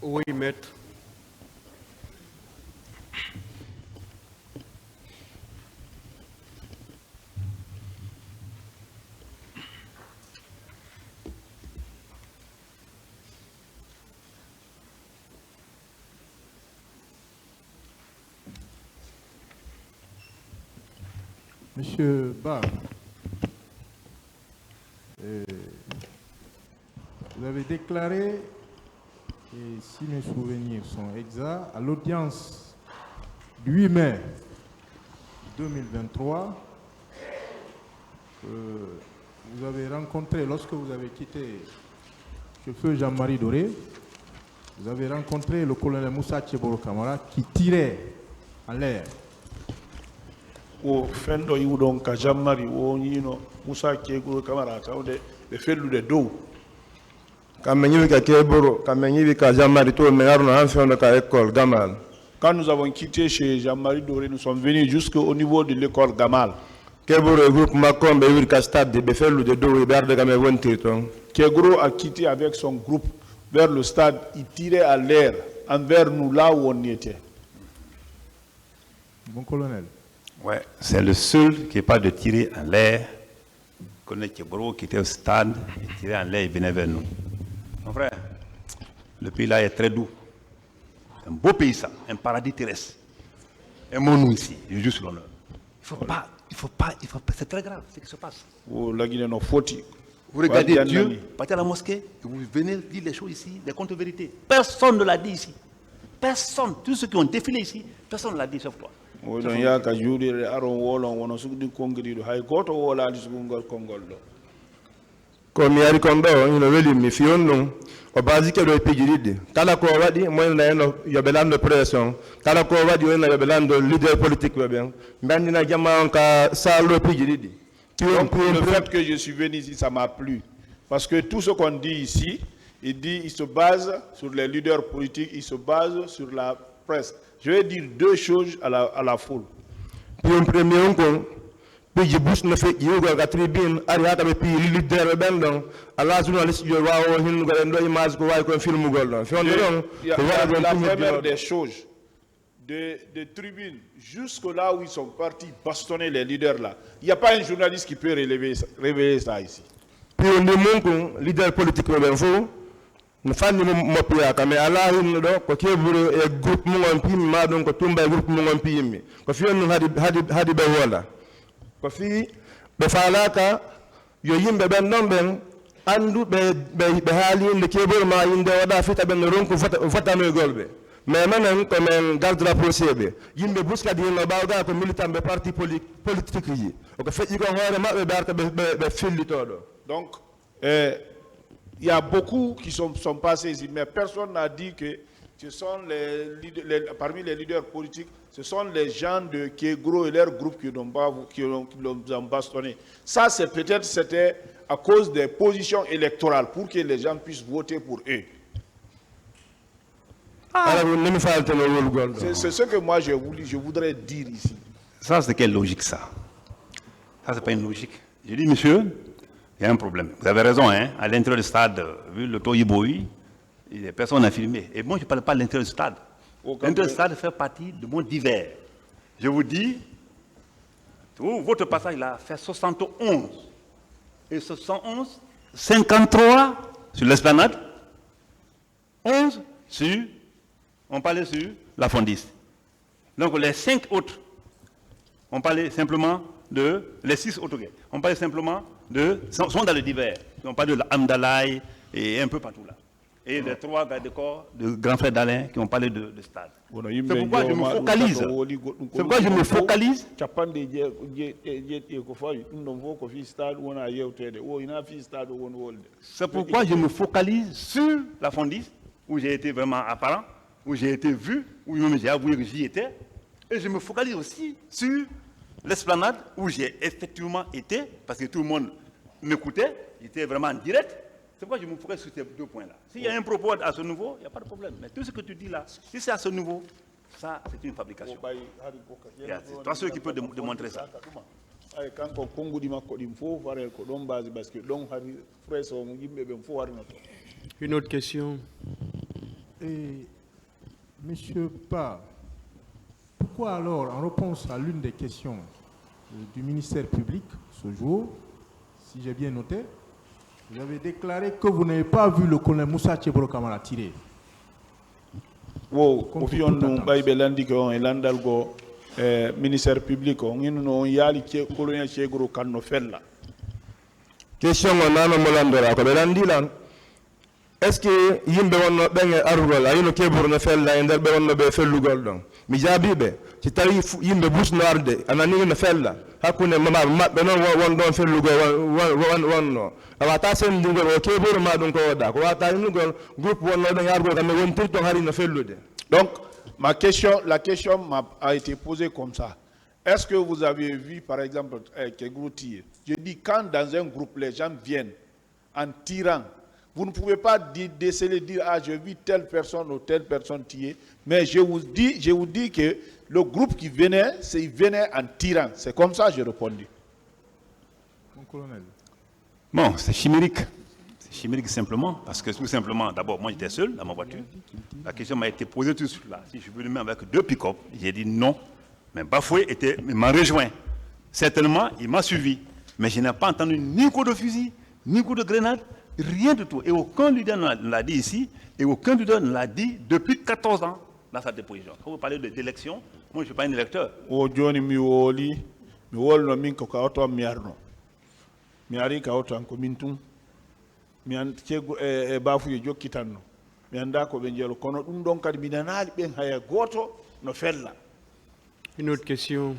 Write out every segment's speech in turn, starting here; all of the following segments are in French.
Oui, maître. Monsieur Ba, vous avez déclaré, et si mes souvenirs sont exacts, à l'audience du 8 mai 2023, vous avez rencontré, lorsque vous avez quitté le feu Jean-Marie Doré, vous avez rencontré le colonel Moussa Tcheboro Kamara qui tirait en l'air. O fendo yiwɗon ka jammari wonino Moussa Tcheboro Kamara tawde ɓe fellude dow kamɓe ñiwi ka Keboro kamɓe ñiwi ka jammari to mi arno han fewno ka école Gamal. Quand nous avons quitté chez Jean-Marie Doré, nous sommes venus jusqu'au niveau de l'école Gamal. Keboro e groupe makko ɓe wiiri ka stade ɓe fellude dow ɓe arde kam e wontiri toon. Keboro a quitté avec son groupe vers le stade, il tirait à l'air envers nous là où on était. Bon colonel. Ouais, c'est le seul qui n'est pas de tirer en l'air. Le colonel Keboro qui était au stade, il tirait en l'air, il venait vers nous. Mon frère, le pays là est très doux. C'est un beau pays ça, un paradis terrestre. Aimons-nous ici, juste l'honneur. Il faut pas, c'est très grave ce qui se passe. Vous regardez Dieu, partez à la mosquée, et vous venez dire les choses ici, les contre-vérités. Personne ne l'a dit ici. Personne. Tous ceux qui ont défilé ici, personne ne l'a dit sauf toi. Ko mi ari kon ɗo ino weli mi fiyon ɗum o basi keɗo e pijiriɗɗe kala ko waɗi moyna eno yoɓe lamdo pression kala ko waɗi oyna yoɓe lamdo leader politique ɓe ɓen mi andina jamma on ka sallo pijiriɗɗi. Donc le fait que je suis venu ici, ça m'a plu. Parce que tout ce qu'on dit ici, il se base sur les leaders politiques, il se base sur la presse. Je vais dire deux choses à la foule. Puis un premier piji bus no feƴƴi yugo ga tribune ari hata ɓe pii lilliddere ɓen ɗon ala journaliste jo wawo hinnugo ɗen ɗo image ko wawi kon filmugol ɗon fewde ɗon ko waɗa ɗon la première des choses de tribune jusque là où ils sont partis bastonner les leaders là, il n'y a pas un journaliste qui peut révéler ça ici. Puis on dit mon leader politique ɓen fof no fanni moppiyaka mais ala hinno ɗo ko Keboro e groupe mugon piyimmi ma ɗum ko Tumba e groupe mugon piyimmi ko fiyon ɗum hadi ɓe woola ko fi ɓe falaka yo yimɓe ɓen ɗon ɓen andu ɓe haali inde Keboro ma inde waɗa fita ɓen no ronku fotanoygol ɓe mais menen komin garde rapproché ɓe yimɓe bus kadi no ɓawga ko militant ɓe parti politique ji oko feƴƴi ko hoore maɓɓe ɓe arta ɓe fillitoɗo. Donc il y a beaucoup qui sont passés ici, mais personne n'a dit que ce sont parmi les leaders politiques, ce sont les gens de Keboro et leur groupe qui l'ont bastonné. Ça, c'était à cause des positions électorales, pour que les gens puissent voter pour eux. C'est ce que moi je voudrais dire ici. Ça, c'est quelle logique ça? Ça, c'est pas une logique. Je dis, monsieur, il y a un problème. Vous avez raison, hein? À l'intérieur du stade, vu le Toyiboui, les personnes ont filmé. Et moi, je ne parle pas de l'intérieur du stade. L'intérieur du stade fait partie du monde divers. Je vous dis, votre passage là fait 71. Et 71, 53 sur l'esplanade, 11 on parlait sur la fondiste. Donc les 5 autres, on parlait simplement les 6 autres, on parlait simplement sont dans le divers. On parle de l'Amdalaï et un peu partout là. Et les 3 gardes de corps de grand frère d'Alain qui ont parlé de stade. C'est pourquoi je me focalise. C'est pourquoi je me focalise. C'est pourquoi je me focalise sur la fondiste, où j'ai été vraiment apparent, où j'ai été vu, où même j'ai avoué que j'y étais. Et je me focalise aussi sur l'esplanade, où j'ai effectivement été, parce que tout le monde m'écoutait, j'étais vraiment en direct. C'est pourquoi je me focalise sur ces 2 points-là. S'il y a un propos à ce niveau, il n'y a pas de problème. Mais tout ce que tu dis là, si c'est à ce niveau, ça, c'est une fabrication. C'est toi ceux qui peuvent démontrer ça. Une autre question. Et, Monsieur Pa, pourquoi alors, en réponse à l'une des questions du ministère public ce jour, si j'ai bien noté, vous avez déclaré que vous n'avez pas vu le colonel Moussa Tcheboro Kamara tirer? Wo ofi on no baybe landi ko on landal go ministère public on no yali ke colonel Tcheboro kanno fella. Question on nano molandora ko be landi lan. Est-ce que yimbe wonno benge arugol ayino keburu no fella e der be wonno be fellugol don mi jabibe ci tawi yimbe busno arde anani no fella hakkunde mabbe non won don fellugol wonno awata sen dingol o keburu ma dum ko wada ko wata nugol groupe wonno don yargol kam won tirto hari no fellude. Donc la question a été posée comme ça. Est-ce que vous avez vu par exemple Kegro tirer? Je dis quand dans un groupe les gens viennent en tirant. Vous ne pouvez pas déceler, dire ah j'ai vu telle personne ou telle personne tirer, mais je vous dis que le groupe qui venait, il venait en tirant. C'est comme ça que j'ai répondu. Mon colonel. Bon, c'est chimérique. C'est chimérique simplement, parce que tout simplement, d'abord, moi j'étais seul dans ma voiture. La question m'a été posée tout de suite là. Si je veux le mettre avec 2 pick-up, j'ai dit non. Mais Bafoué m'a rejoint. Certainement, il m'a suivi. Mais je n'ai pas entendu ni coup de fusil, ni coup de grenade. Rien du tout. Et aucun leader ne l'a dit ici, et aucun leader ne l'a dit depuis 14 ans dans sa déposition. Quand vous parlez d'élection, moi je ne suis pas un électeur. O Johnny mi woli no min ko auto miarno. Mi ari ka auto ko mintum. Mi an cego e bafu ye jokkitanno. Mi anda ko be jelo kono dum don kadi minanali ben haya goto no fella. Une autre question.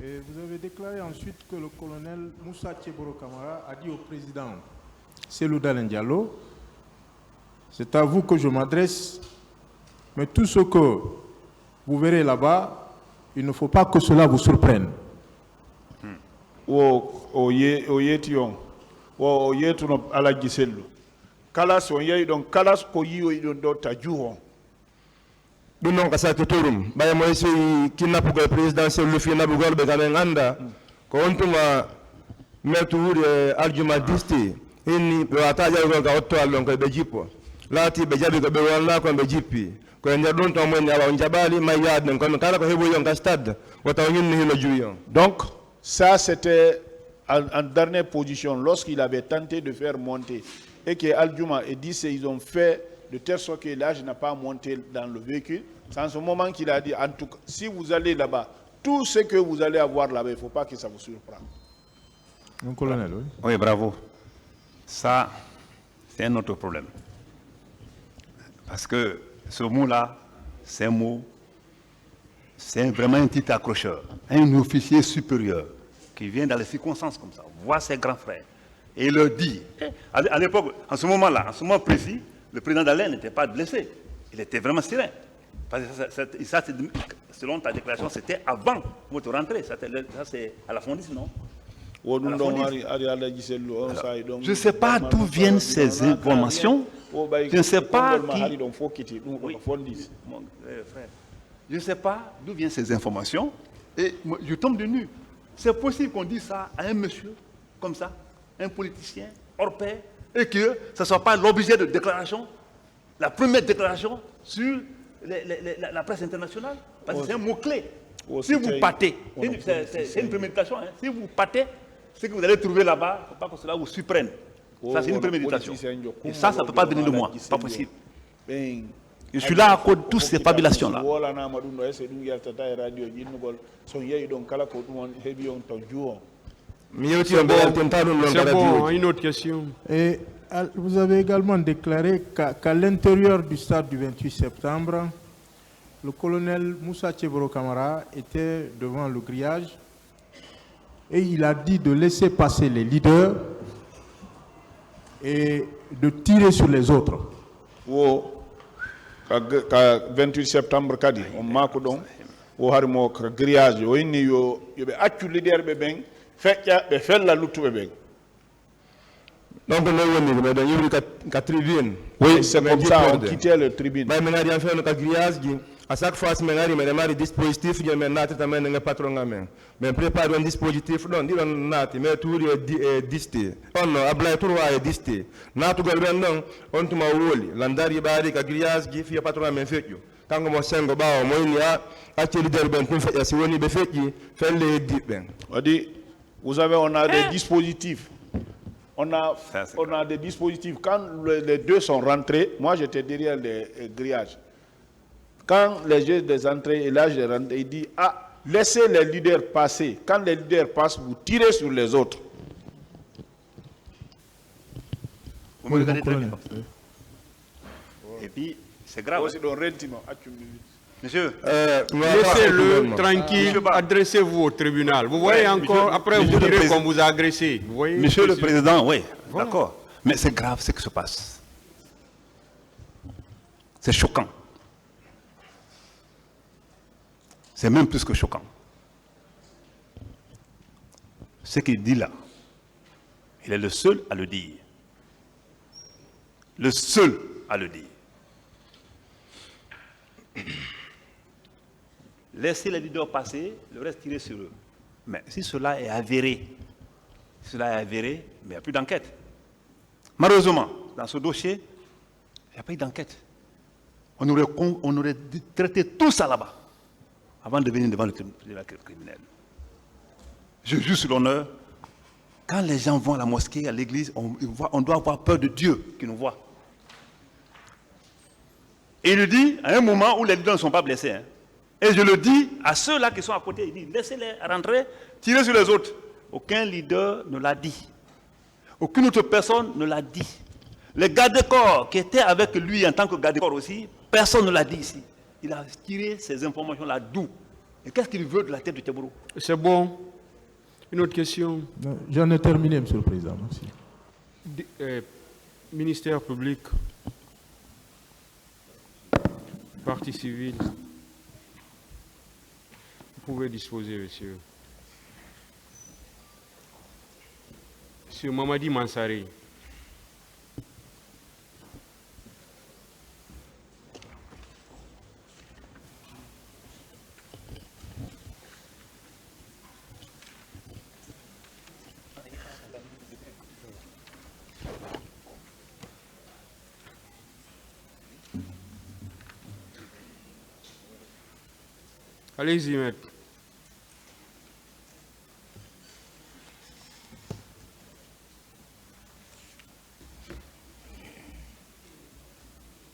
Et vous avez déclaré ensuite que le colonel Moussa Tcheboro Kamara a dit au président Cellou Dalein Diallo, c'est à vous que je m'adresse, mais tout ce que vous verrez là-bas, il ne faut pas que cela vous surprenne. O yeti on o yetu no alaji Cellou kala so yeyi don kala ko yiwo don do taju on Dun non ka sa torum baye moy si kidnap ko président Cellou fi nabugol be kamen anda ko ontuma metu wuri aljuma disti inni be wata jago ga otto allon ko be jippo lati be jabi ko be wonna ko be jippi ko en don to mon yawa on jabali may yaad non ko kala ko hebo yon ka stade wata nyinni hino juyon. Donc ça c'était en dernière position lorsqu'il avait tenté de faire monter et que Aljuma et dit ils ont fait de telle sorte que là je n'ai pas monté dans le véhicule. C'est en ce moment qu'il a dit en tout cas si vous allez là-bas tout ce que vous allez avoir là-bas il ne faut pas que ça vous surprenne. Mon colonel, oui. Oui, bravo. Ça, c'est un autre problème. Parce que ce mot-là, c'est un mot, c'est vraiment un titre accrocheur. Un officier supérieur qui vient dans les circonstances comme ça, voit ses grands frères et il leur dit, à l'époque, en ce moment-là, en ce moment précis, le président Dalein n'était pas blessé. Il était vraiment serein. Parce que ça, selon ta déclaration, c'était avant votre rentrée. Ça, c'est à la fondiste, non? Je ne sais pas d'où viennent ces informations. Je ne sais pas qui... Oui. Frère, je ne sais pas d'où viennent ces informations. Et je tombe de nu. C'est possible qu'on dise ça à un monsieur comme ça, un politicien hors pair, et que ce ne soit pas l'objet de déclaration, la première déclaration sur la presse internationale. Parce que c'est un mot-clé. Si vous partez, c'est une préméditation, hein. Si vous partez, ce que vous allez trouver là-bas, il ne faut pas que cela vous surprenne. Ça, c'est une préméditation. Et ça ne peut pas venir de moi. Ce n'est pas possible. Je suis là à cause de toutes ces fabulations-là. C'est bon, une autre question. Et vous avez également déclaré qu'à l'intérieur du stade du 28 septembre, le colonel Moussa Tcheboro Kamara était devant le grillage et il a dit de laisser passer les leaders et de tirer sur les autres. Wo 28 septembre kadi on mako don wo harimo ka grillage o inni yo be accu leader be ben fecca be fella lutube ben. Donc nous on est dans une tribune. Oui, c'est comme ça on quittait le tribune. Mais maintenant il y a fait un grillage À chaque fois, je me dis dispositif, je me nati tamé n'engue patron gamin. Mais prépare un dispositif, non, dis on nati, mais tout est disté. On non, abla tout est disté. Natu galben non, on tuma woli. Landari bari ka grillage, gi fi patron gamin fait yo. Tango mo sengo ba mo ni a leader ben kun fait si woni be fait yi, fait les dit ben. On dit, on a des dispositifs. On a des dispositifs. Quand les deux sont rentrés, moi j'étais derrière les grillages. Quand les jeux des entrées, et là je rentre, il dit, ah, laissez les leaders passer. Quand les leaders passent, vous tirez sur les autres. Vous me regardez très bien. Et puis, c'est grave. Monsieur, laissez-le tranquille, adressez-vous au tribunal. Vous voyez encore, après vous direz qu'on vous a agressé. Vous voyez, Monsieur le Président, oui, voilà. D'accord. Mais c'est grave ce qui se passe. C'est choquant. C'est même plus que choquant. Ce qu'il dit là, il est le seul à le dire. Le seul à le dire. Laissez les leaders passer, le reste tirer sur eux. Mais si cela est avéré, mais il n'y a plus d'enquête. Malheureusement, dans ce dossier, il n'y a pas eu d'enquête. On aurait traité tout ça là-bas, avant de venir devant le tribunal criminel. Je jure sur l'honneur, quand les gens vont à la mosquée, à l'église, on doit avoir peur de Dieu qui nous voit. Et il dit, à un moment où les leaders ne sont pas blessés, hein, et je le dis à ceux-là qui sont à côté, il dit, laissez-les rentrer, tirez sur les autres. Aucun leader ne l'a dit. Aucune autre personne ne l'a dit. Les gardes-corps qui étaient avec lui en tant que garde-corps aussi, personne ne l'a dit ici. Il a tiré ces informations-là d'où? Et qu'est-ce qu'il veut de la tête de Teboro? C'est bon. Une autre question. J'en ai terminé, Monsieur le Président. Merci. Ministère public, partie civile. Vous pouvez disposer, monsieur. Monsieur Mamadi Mansari. Allez-y, maître.